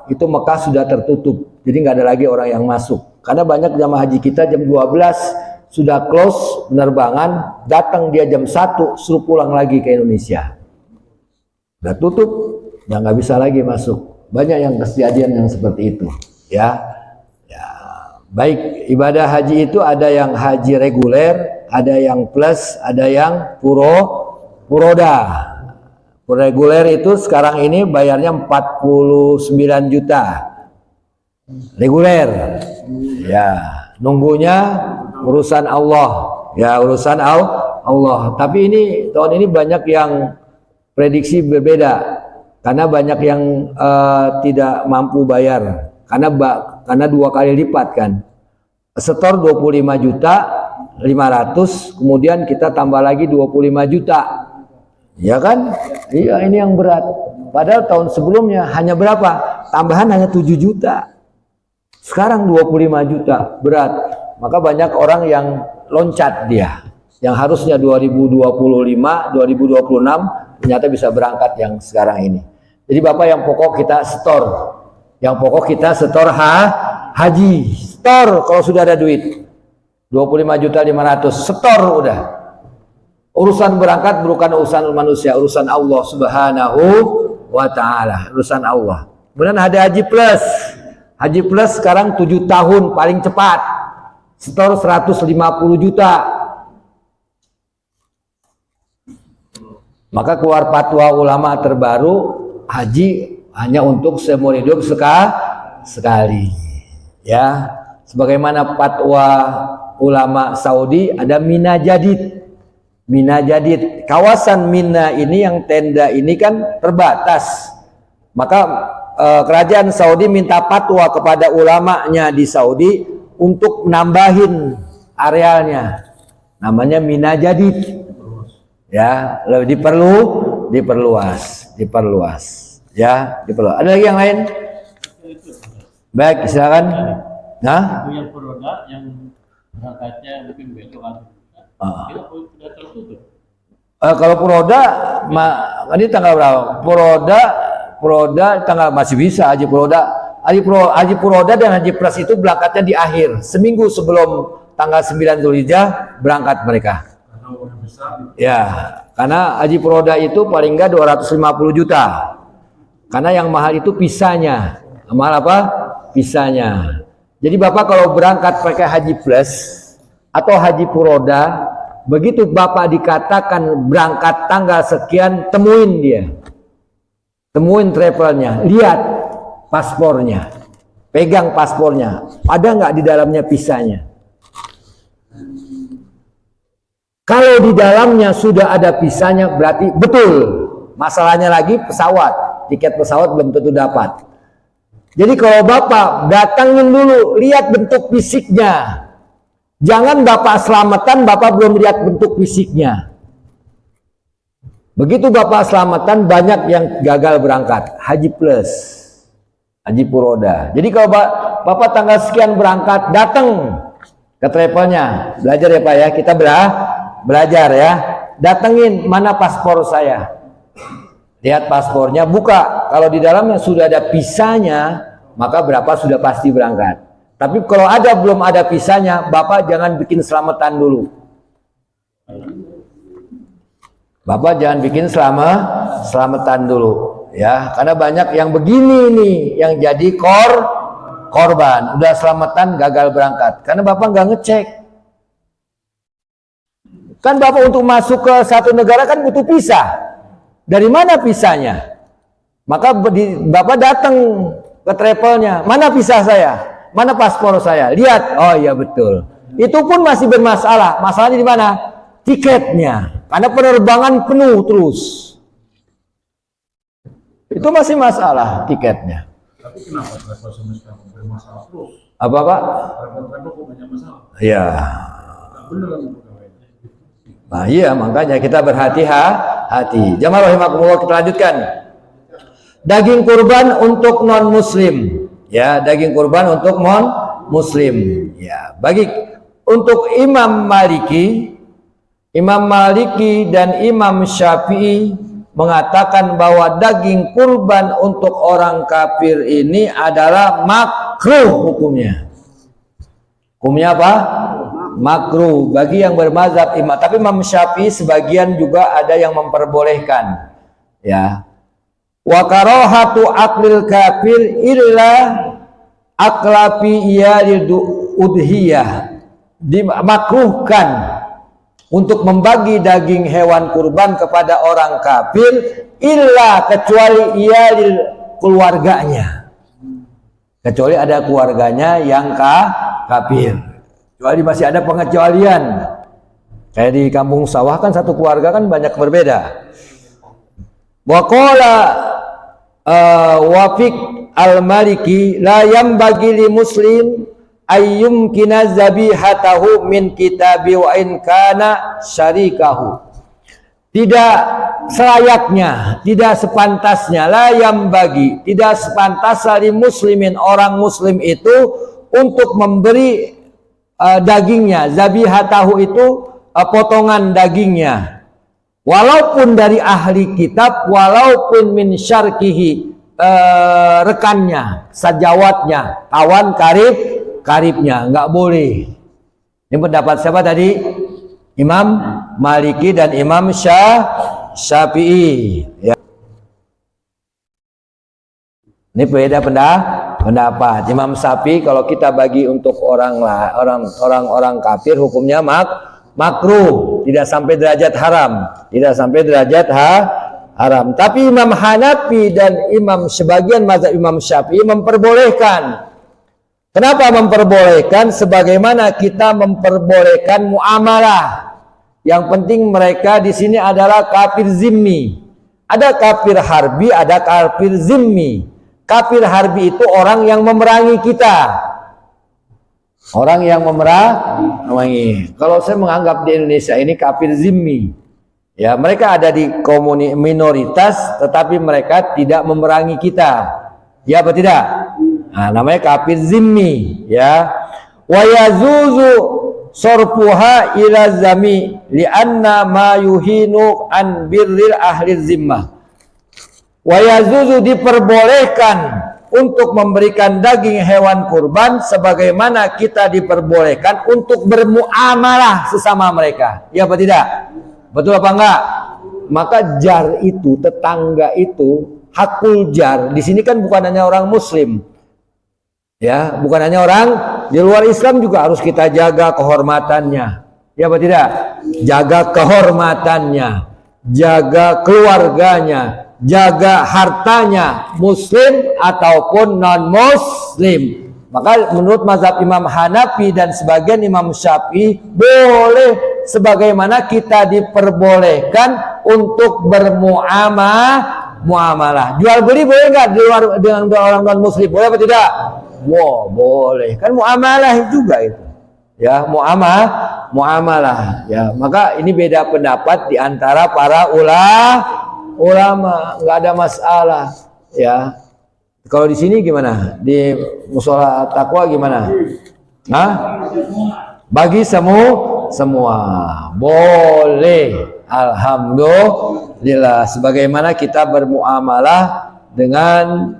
itu Mekah sudah tertutup, jadi nggak ada lagi orang yang masuk. Karena banyak jamaah haji kita jam 12 sudah close penerbangan, datang dia jam 1 suruh pulang lagi ke Indonesia. Udah tutup, ya nggak bisa lagi masuk. Banyak yang kejadian yang seperti itu, ya. Ya, baik, ibadah haji itu ada yang haji reguler, ada yang plus, ada yang puroda. Reguler itu sekarang ini bayarnya 49 juta. Reguler. Ya, nunggunya urusan Allah. Ya, urusan Allah. Tapi ini tahun ini banyak yang prediksi berbeda. Karena banyak yang tidak mampu bayar. Karena 2 kali lipat kan. Setor 25 juta 500, kemudian kita tambah lagi 25 juta. Ya kan? Iya, ini yang berat. Padahal tahun sebelumnya hanya berapa? Tambahan hanya 7 juta. Sekarang 25 juta. Berat. Maka banyak orang yang loncat dia. Yang harusnya 2025, 2026 ternyata bisa berangkat yang sekarang ini. Jadi Bapak yang pokok kita setor. Yang pokok kita setor haji. Setor kalau sudah ada duit. 25 juta 500 setor udah. Urusan berangkat bukan urusan manusia, urusan Allah Subhanahu wa taala, urusan Allah. Kemudian ada haji plus. Haji plus sekarang 7 tahun paling cepat. Setor 150 juta. Maka keluar fatwa ulama terbaru, haji hanya untuk seumur hidup sekali. Ya, sebagaimana fatwa ulama Saudi ada Mina Jadid. Mina Jadid, kawasan Mina ini yang tenda ini kan terbatas. Maka kerajaan Saudi minta fatwa kepada ulamanya di Saudi untuk nambahin arealnya. Namanya Mina Jadid. Ya, lebih diperluas. Ya, diperluas. Ada lagi yang lain? Baik, silakan. Nah, yang Puroda yang berangkatnya mungkin besok atau sudah tertutup. Kalau Puroda, ini tanggal berapa? Puroda tanggal masih bisa haji Puroda. Haji Puroda dan haji plus itu berangkatnya di akhir, seminggu sebelum tanggal 9 Zulhijjah berangkat mereka. Ya, karena haji Puroda itu paling enggak 250 juta. Karena yang mahal itu pisahnya. Mahal apa? Pisahnya. Jadi Bapak kalau berangkat pakai haji plus atau haji Puroda, begitu Bapak dikatakan berangkat tanggal sekian, temuin dia. Temuin travelnya, lihat paspornya. Pegang paspornya. Ada nggak di dalamnya pisahnya? Kalau di dalamnya sudah ada pisahnya berarti betul. Masalahnya lagi pesawat. Tiket pesawat belum tentu dapat. Jadi kalau Bapak datangin dulu, lihat bentuk fisiknya. Jangan Bapak selamatan, Bapak belum lihat bentuk fisiknya. Begitu Bapak selamatan, banyak yang gagal berangkat. Haji plus, haji Puroda. Jadi kalau Bapak tanggal sekian berangkat, datang ke travelnya. Belajar ya Pak ya, kita belajar ya. Datengin, mana paspor saya. Lihat paspornya, buka. Kalau di dalamnya sudah ada pisahnya, maka berapa sudah pasti berangkat. Tapi kalau belum ada pisahnya, Bapak jangan bikin selamatan dulu. Bapak jangan bikin selamatan dulu, ya. Karena banyak yang begini nih, yang jadi korban. Udah selamatan gagal berangkat. Karena Bapak nggak ngecek. Kan Bapak untuk masuk ke satu negara kan butuh visa. Dari mana visanya? Maka Bapak datang ke travelnya, mana visa saya? Mana paspor saya? Lihat, oh iya betul. Itu pun masih bermasalah. Masalahnya di mana? Tiketnya. Karena penerbangan penuh terus. Itu masih masalah tiketnya. Tapi kenapa travel sampai sekarang bermasalah terus? Apa Pak? Travel kok banyak masalah? Iya. Beneran. Nah iya, makanya kita berhati-hati. Jamaah rahimakumullah, kita lanjutkan. Daging kurban untuk non muslim. Ya, daging kurban untuk non muslim. Ya, untuk Imam Maliki dan Imam Syafi'i mengatakan bahwa daging kurban untuk orang kafir ini adalah makruh hukumnya. Hukumnya apa? Makruh bagi yang bermazhab imam. Tapi Imam Syafi'i sebagian juga ada yang memperbolehkan. Ya. Wa karahatu aklil kafir illa aklafi iyalil udhiyah. Dimakruhkan untuk membagi daging hewan kurban kepada orang kafir illa kecuali iyalil keluarganya. Kecuali ada keluarganya yang kafir. Kecuali masih ada pengecualian. Kayak di kampung sawah kan satu keluarga kan banyak berbeda. Wa qala Wafiq al-Maliki la yambagi li muslim ayyum kina zabihatahu min kitabi wa in kana syarikahu. Tidak selayaknya, tidak sepantasnya, la yambagi, tidak sepantas li muslimin, orang muslim itu untuk memberi dagingnya, zabihatahu itu potongan dagingnya. Walaupun dari ahli kitab, walaupun min syarkihi, rekannya, sajawatnya, kawan karibnya, nggak boleh. Ini pendapat siapa tadi? Imam Maliki dan Imam Syafi'i. Ya. Ini beda pendapat. Imam Syafi'i kalau kita bagi untuk orang kafir hukumnya makruh, tidak sampai derajat haram, tidak sampai derajat haram. Tapi Imam Hanafi dan sebagian mazhab Imam Syafi'i memperbolehkan. Kenapa memperbolehkan? Sebagaimana kita memperbolehkan muamalah. Yang penting mereka di sini adalah kafir zimmi. Ada kafir harbi, ada kafir zimmi. Kafir harbi itu orang yang memerangi kita. Orang yang memerangi. Kalau saya menganggap di Indonesia ini kafir zimmi. Ya, mereka ada di minoritas tetapi mereka tidak memerangi kita. Ya apa tidak? Nah, namanya kafir zimmi, ya. Wa yazuzu sorfuha ila zami li'anna ma yuhinu an birril ahli zimmah. Wa yazuzu diperbolehkan untuk memberikan daging hewan kurban sebagaimana kita diperbolehkan untuk bermuamalah sesama mereka. Ya apa tidak? Betul apa enggak? Maka jar itu, tetangga itu, hakul jar. Di sini kan bukan hanya orang muslim. Ya, bukan hanya orang di luar Islam juga harus kita jaga kehormatannya. Ya apa tidak? Jaga kehormatannya, jaga keluarganya, jaga hartanya, muslim ataupun non-muslim. Maka menurut mazhab Imam Hanafi dan sebagian Imam Syafi'i boleh sebagaimana kita diperbolehkan untuk bermuamalah. Jual beli boleh nggak di luar dengan orang non-muslim? Boleh apa tidak? Wow, boleh. Kan muamalah juga itu. Ya, muamalah. Ya, maka ini beda pendapat di antara para ulama, nggak ada masalah. Ya. Kalau di sini gimana? Di Mushola Taqwa gimana? Hah? Bagi semua. Boleh. Alhamdulillah. Sebagaimana kita bermuamalah dengan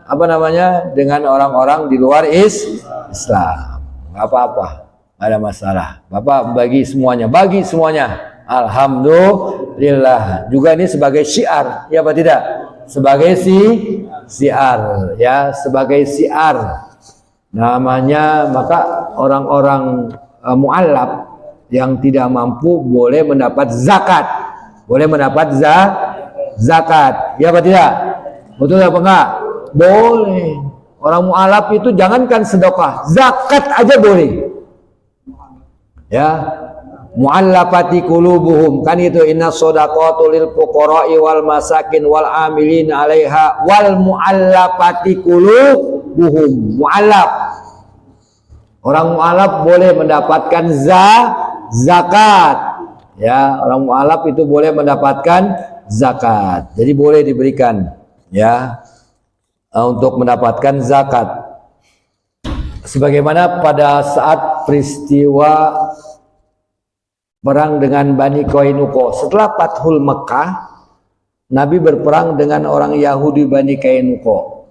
dengan orang-orang di luar Islam, nggak apa-apa, nggak ada masalah. Bapak bagi semuanya, alhamdulillah. Juga ini sebagai syiar, ya apa tidak? Sebagai syiar, ya, sebagai syiar namanya. Maka orang-orang mu'allaf yang tidak mampu boleh mendapat zakat, zakat, ya apa tidak? Betul apa enggak? Boleh. Orang mu'alaf itu jangankan sedekah, zakat aja boleh. Ya. Mu'allafati qulubuhum, kan itu inna shadaqatu lil fuqara'i wal masakin wal amilin 'alaiha wal mu'allafati qulubuhum. Mu'allaf. Orang mu'alaf boleh mendapatkan zakat. Ya, orang mu'alaf itu boleh mendapatkan zakat. Jadi boleh diberikan, ya, untuk mendapatkan zakat. Sebagaimana pada saat peristiwa perang dengan Bani Qainuqa setelah Fathul Mekah, Nabi berperang dengan orang Yahudi Bani Kainuko.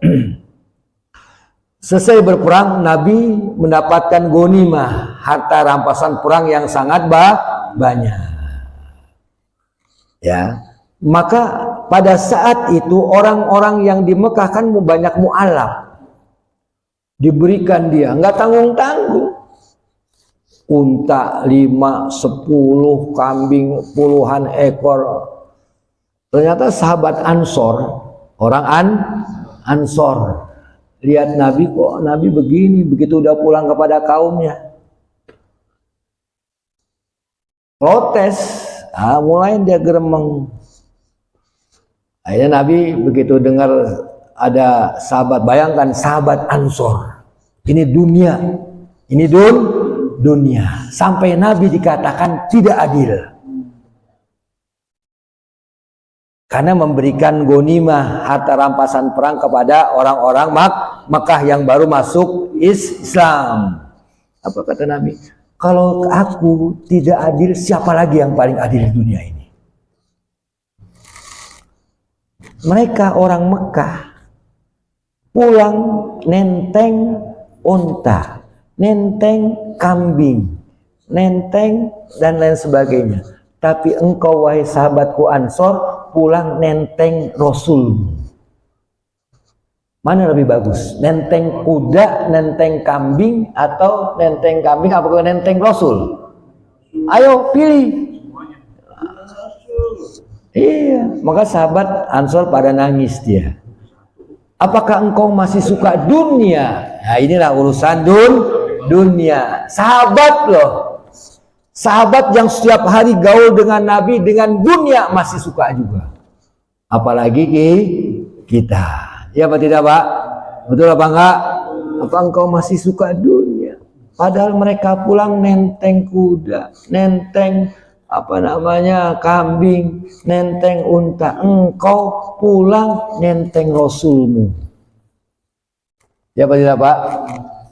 Selesai berperang, Nabi mendapatkan ghanimah, harta rampasan perang yang sangat banyak. Ya, maka pada saat itu orang-orang yang di Mekah kan banyak mu'alaf, diberikan dia nggak tanggung-tanggung, unta 5, 10, kambing puluhan ekor. Ternyata sahabat Ansor, orang Ansor, lihat Nabi, kok Nabi begini, begitu udah pulang kepada kaumnya protes. Mulai dia geremeng. Akhirnya Nabi begitu dengar ada sahabat, bayangkan sahabat Ansor, ini dunia, ini dunia, sampai Nabi dikatakan tidak adil karena memberikan ghanimah, harta rampasan perang kepada orang-orang Makkah yang baru masuk Islam. Apa kata Nabi? Kalau aku tidak adil, siapa lagi yang paling adil di dunia ini? Mereka orang Mekah pulang nenteng unta, nenteng kambing, nenteng dan lain sebagainya. Tapi engkau wahai sahabatku Ansor pulang nenteng Rasul. Mana lebih bagus? Nenteng kuda, nenteng kambing, atau nenteng kambing apakah nenteng Rasul? Ayo pilih. Iya, maka sahabat Ansor pada nangis dia. Apakah engkau masih suka dunia? Nah, inilah urusan dunia. Sahabat loh. Sahabat yang setiap hari gaul dengan Nabi, dengan dunia masih suka juga. Apalagi kita. Ya apa tidak, Pak? Betul apa enggak? Apa engkau masih suka dunia? Padahal mereka pulang nenteng kuda, nenteng kambing, nenteng unta. Engkau pulang nenteng Rasulmu. Ya apa tidak, Pak?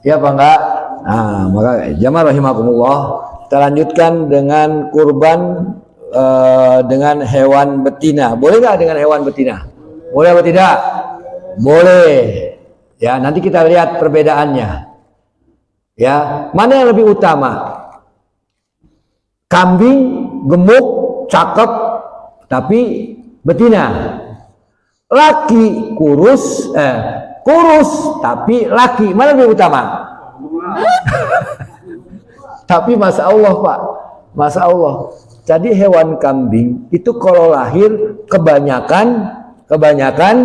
Ya apa enggak? Nah, maka jamaah rahimakumullah, kita lanjutkan dengan kurban dengan hewan betina. Boleh nggak dengan hewan betina? Boleh apa tidak? Boleh. Ya, nanti kita lihat perbedaannya. Ya, mana yang lebih utama? Kambing gemuk, cakep, tapi betina. Laki kurus, tapi laki. Mana lebih utama? Tapi masya Allah, Pak, masya Allah. Jadi hewan kambing itu kalau lahir kebanyakan jantan.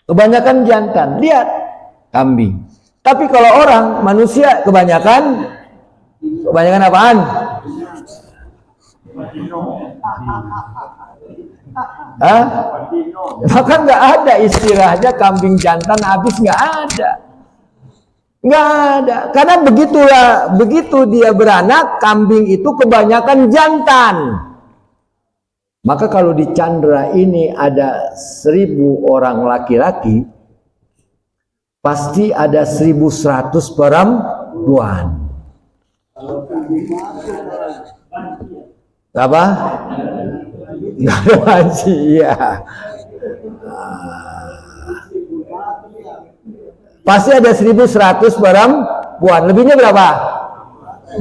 Kebanyakan jantan. Lihat kambing. Tapi kalau orang manusia kebanyakan apaan? Hah? Maka nggak ada istilahnya kambing jantan habis, nggak ada. Nggak ada. Karena begitu dia beranak, kambing itu kebanyakan jantan. Maka kalau di Chandra ini ada 1000 orang laki-laki, pasti ada 1100 perempuan. Apa? Nggak ada banci, ya. Pasti ada 1100 perempuan. Lebihnya berapa?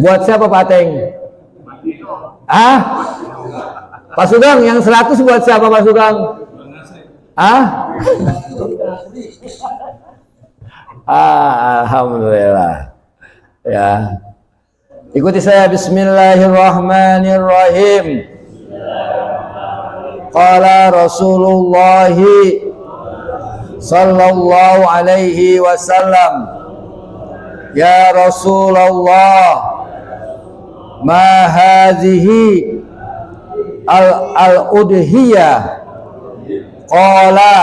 Buat siapa, Pak Teng? Pak Sugeng, yang 100 buat siapa, Pak Sugeng? Alhamdulillah. Ya. Ikuti saya, bismillahirrahmanirrahim. Qala Rasulullah sallallahu alaihi wasallam, ya Rasulullah, ma hadhihi al-udhiyah? Qala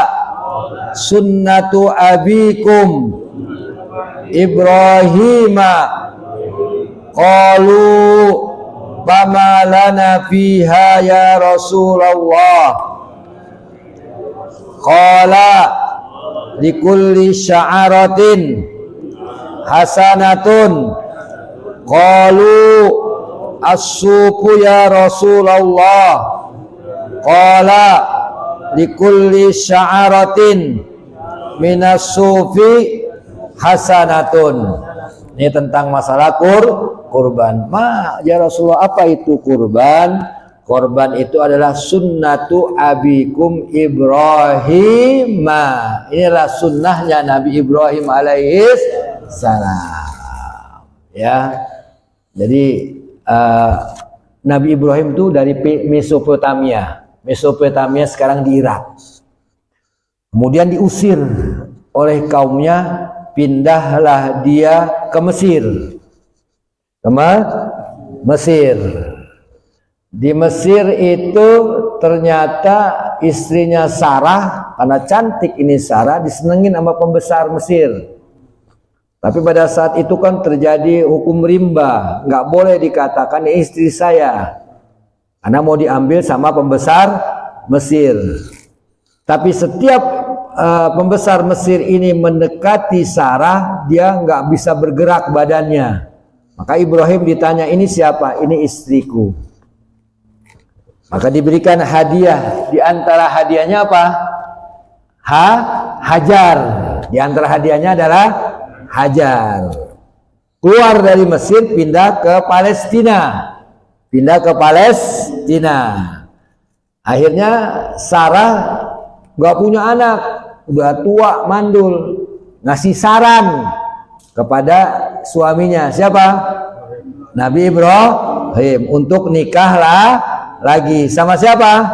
sunnatu abikum Ibrahima. Qalu fama lana fiha ya Rasulullah? Qala likulli sya'aratin hasanatun. Qalu as-sufu ya Rasulullah? Qala likulli sya'aratin minas sufi hasanatun. Ini tentang masalah kurban. Ya Rasulullah, apa itu kurban? Kurban itu adalah sunnatu abikum Ibrahim. Inilah sunnahnya Nabi Ibrahim alaihis salam. Ya, jadi Nabi Ibrahim itu dari Mesopotamia. Mesopotamia sekarang di Irak. Kemudian diusir oleh kaumnya, pindahlah dia ke Mesir. Mesir. Di Mesir itu ternyata istrinya Sarah, karena cantik ini Sarah, disenengin sama pembesar Mesir. Tapi pada saat itu kan terjadi hukum rimba, nggak boleh dikatakan istri saya, karena mau diambil sama pembesar Mesir. Tapi setiap pembesar Mesir ini mendekati Sarah, dia nggak bisa bergerak badannya. Maka Ibrahim ditanya, ini siapa? Ini istriku. Maka diberikan hadiah. Di antara hadiahnya apa? Hajar. Di antara hadiahnya adalah Hajar. Keluar dari Mesir, pindah ke Palestina. Akhirnya Sarah nggak punya anak, udah tua mandul, ngasih saran kepada suaminya, siapa? Nabi Ibrahim, untuk nikahlah lagi sama siapa?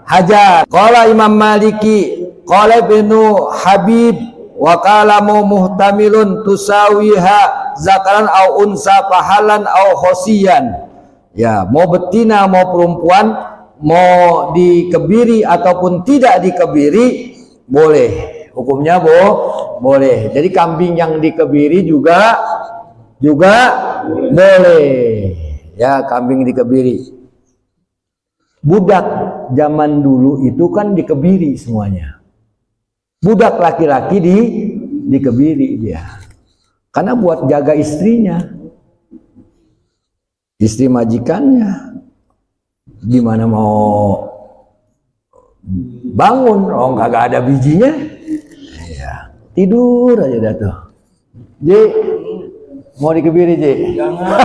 Hajar. Qala Imam Maliki, qala Ibnu Habib, wa kalamu muhtamilun tusawiha zakaran au unsa pahalan au khosiyan. Ya, mau betina mau perempuan, mau dikebiri ataupun tidak dikebiri boleh. Hukumnya boleh. Jadi kambing yang dikebiri juga boleh. Ya, kambing dikebiri. Budak zaman dulu itu kan dikebiri semuanya. Budak laki-laki dikebiri dia. Karena buat jaga istrinya. Istri majikannya. Gimana mau bangun? Oh, kagak ada bijinya. Ya, tidur aja dah tuh. Ji, mau dikebiri, Ji? Jangan.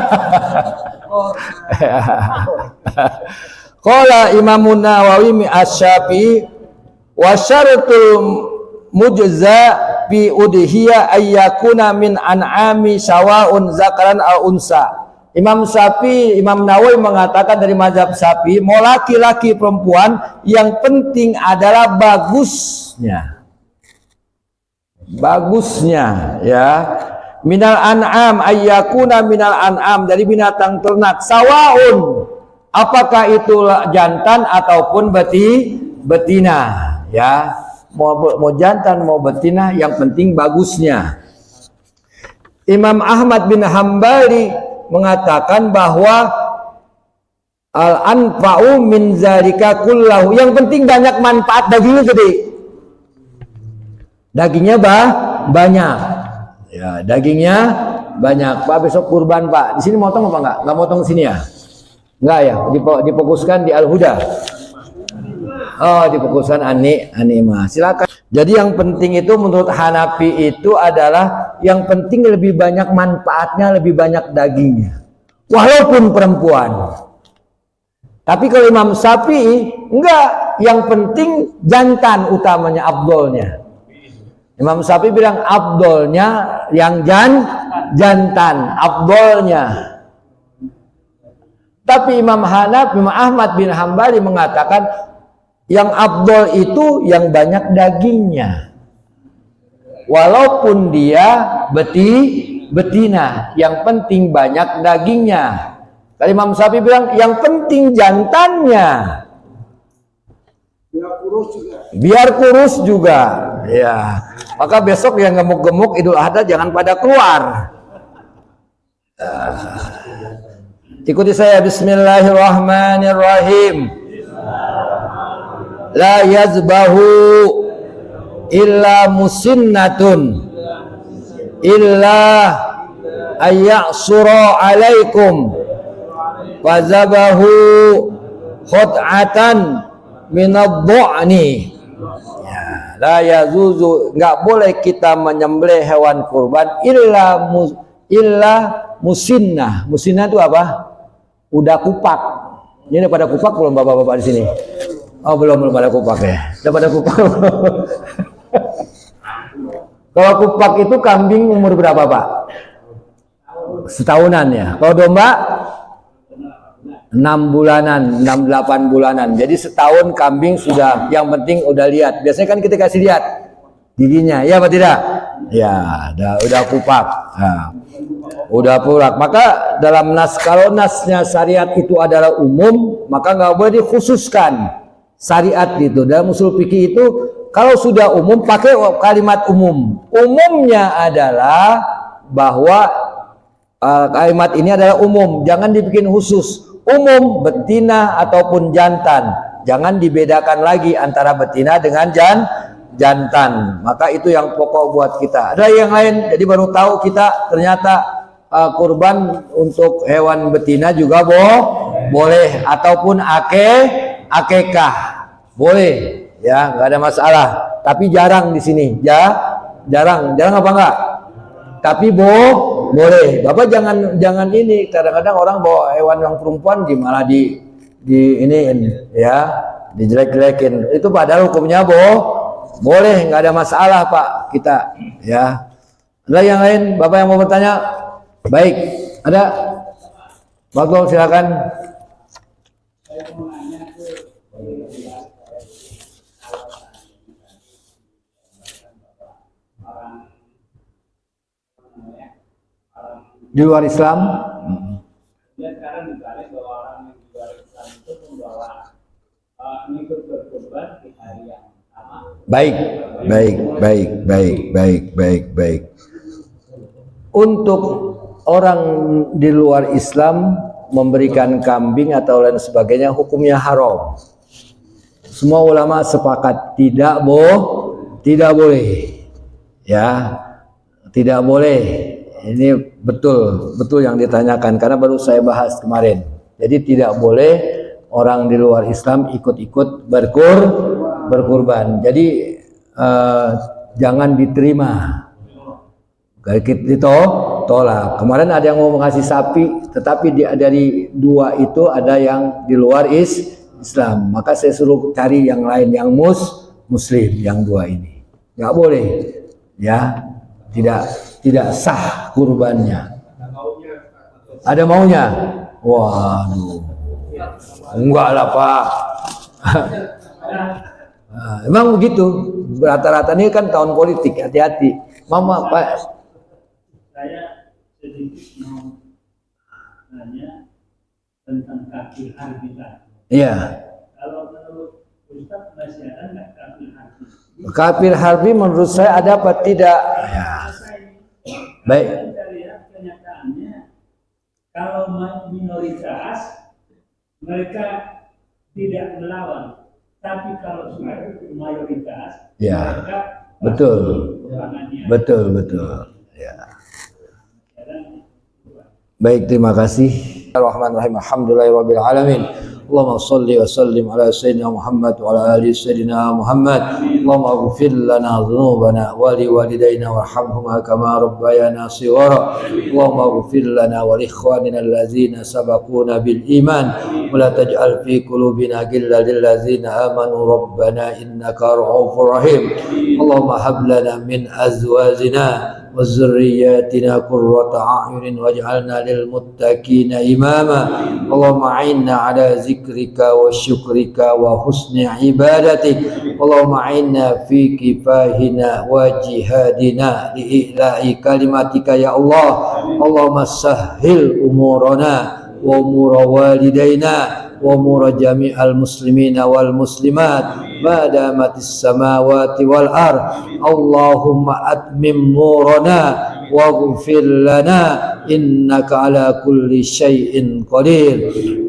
Qala Imamun Nawawi Asy-Syafi'i wa syaratul mujza fi udhiyah ayyakuna min an'ami sawa'un zakaran au unsa. Imam Nawawi mengatakan dari mazhab Syafi'i, mau laki-laki perempuan yang penting adalah bagusnya ya. Minal an'am ayyakuna minal an'am, dari binatang ternak, sawaun, apakah itu jantan ataupun betina ya. Mau jantan mau betina, yang penting bagusnya. Imam Ahmad bin Hambali mengatakan bahwa al-anfa'u min zalika kullahu, yang penting banyak manfaat, dagingnya gede, dagingnya banyak ya, dagingnya banyak. Pak, besok kurban Pak, di sini motong apa enggak motong sini ya? Enggak ya, difokuskan di Al-Huda. Oh, difokuskan Anima. Silakan. Jadi yang penting itu menurut Hanafi itu adalah yang penting lebih banyak manfaatnya, lebih banyak dagingnya. Walaupun perempuan. Tapi kalau Imam Syafi'i enggak, yang penting jantan utamanya, afdolnya. Imam Syafi'i bilang afdolnya yang jantan, afdolnya. Tapi Imam Ahmad bin Hambali mengatakan yang afdol itu yang banyak dagingnya, walaupun dia betina, yang penting banyak dagingnya. Kalau Imam Syafi'i bilang yang penting jantannya, biar kurus juga ya. Maka besok yang gemuk-gemuk Idul Adha jangan pada keluar. Ikuti saya, bismillahirrahmanirrahim. La yazbahu illa musinnatun illa ayyasura alaikum fazabahu khud'atan minadh-dha'ni. Ya, la yazuzu, enggak boleh kita menyembelih hewan kurban illa musinnah. Musinnah itu apa? Udah kupak. Ini udah pada kupak belum bapak-bapak di sini? Oh, belum pada kupak ya. Udah pada kupak. Kalau kupak itu kambing umur berapa, Pak? Setahunan ya. Kalau domba 6 bulanan, 6-8 bulanan. Jadi setahun kambing sudah, yang penting udah lihat. Biasanya kan kita kasih lihat giginya, ya apa tidak? Ya, udah kupak. Nah, udah purak. Maka dalam nas, kalau nasnya syariat itu adalah umum, maka nggak boleh dikhususkan syariat itu. Dalam usul fikih itu kalau sudah umum pakai kalimat umum. Umumnya adalah bahwa kalimat ini adalah umum, jangan dibikin khusus. Umum betina ataupun jantan, jangan dibedakan lagi antara betina dengan jantan. Maka itu yang pokok buat kita. Ada yang lain, jadi baru tahu kita ternyata kurban untuk hewan betina juga boleh, ataupun akekah boleh, ya nggak ada masalah. Tapi jarang di sini, jarang apa enggak? Tapi boleh. Bapak jangan ini, kadang-kadang orang bawa hewan yang perempuan malah di ini ya, dijelek-jelekin. Itu padahal hukumnya boleh, nggak ada masalah Pak kita, ya. Ada yang lain, Bapak yang mau bertanya? Baik, ada? Bapak silakan. Di luar Islam, sekarang dibalik bahwa orang yang di luar Islam itu membawa mengikut berkorban di hari yang sama. Baik. Untuk orang di luar Islam memberikan kambing atau lain sebagainya hukumnya haram. Semua ulama sepakat tidak boleh. Ya, tidak boleh. Ini betul yang ditanyakan karena baru saya bahas kemarin. Jadi tidak boleh orang di luar Islam ikut-ikut berkurban. Jadi jangan diterima. Ditolak. Kemarin ada yang mau mengasih sapi, tetapi dari dua itu ada yang di luar Islam. Maka saya suruh cari yang lain, yang muslim, yang dua ini. Nggak boleh, ya, tidak sah kurbannya. Ada maunya? Waduh, enggak lah Pak. Emang begitu. Rata-rata ini kan tahun politik, hati-hati. Mama Pak. Saya sedikit mau nanya tentang kafir harbi tadi. Iya. Kalau menurut Ustaz masih ada nggak kafir harbi? Kafir harbi menurut saya ada apa tidak? Ya. Baik. Kita lihat kenyataannya, kalau minoritas mereka tidak melawan, tapi kalau sudah mayoritas, Ya. mereka Betul. Betul. Ya. Baik, terima kasih. Bismillahirrahmanirrahim. Alhamdulillahirabbil alamin. Allahumma shalli wa sallim ala sayyidina Muhammad wa ala ali sayyidina Muhammad. Allahumma ighfir lana dhunubana wa li walidayna warhamhuma kama rabbayana shighara. Allahumma ighfir lana wa li ikhwanina allazina sabaquna bil iman wa la taj'al fi qulubina ghillan lil ladzina amanu rabbana innaka ra'ufur rahim. Allahumma hab lana min azwajina وذرياتنا قرة أعين واجعلنا للمتقين إماما اللهم أعنا على ذكرك وشكرك وحسن عبادتك اللهم أعنا في كفاحنا وجهادنا لإعلاء كلمتك يا الله اللهم سهل أمورنا وأمور والدينا وأمور جميع المسلمين والمسلمات ما دامت السماوات والأرض اللهم أتمم نورنا واغفر لنا إنك على كل شيء قدير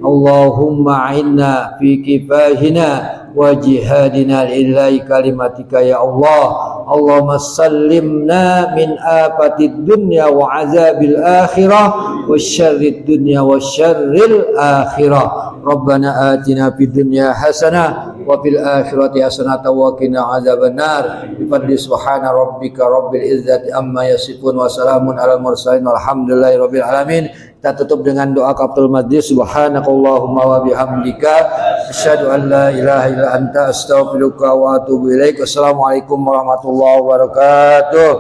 اللهم أعنا في كفاحنا wa jihadina lillahi kalimatika ya Allah. Allahumma sallimna min afatid dunya wa azabil akhirah wa syarrid dunya wa syarril akhirah. Rabbana atina fid dunya hasanah wa fil akhirati hasanah wa qina azabannar. Bi fadli subhana rabbika rabbil izzati amma yasifun wa salamun alal mursalin walhamdulillahi rabbil alamin. Kita tutup dengan doa kafatul majlis. Subhanakallahumma wa bihamdika asyhadu an la ilaha illa anta astaghfiruka wa atubu ilaik. Wassalamualaikum warahmatullahi wabarakatuh.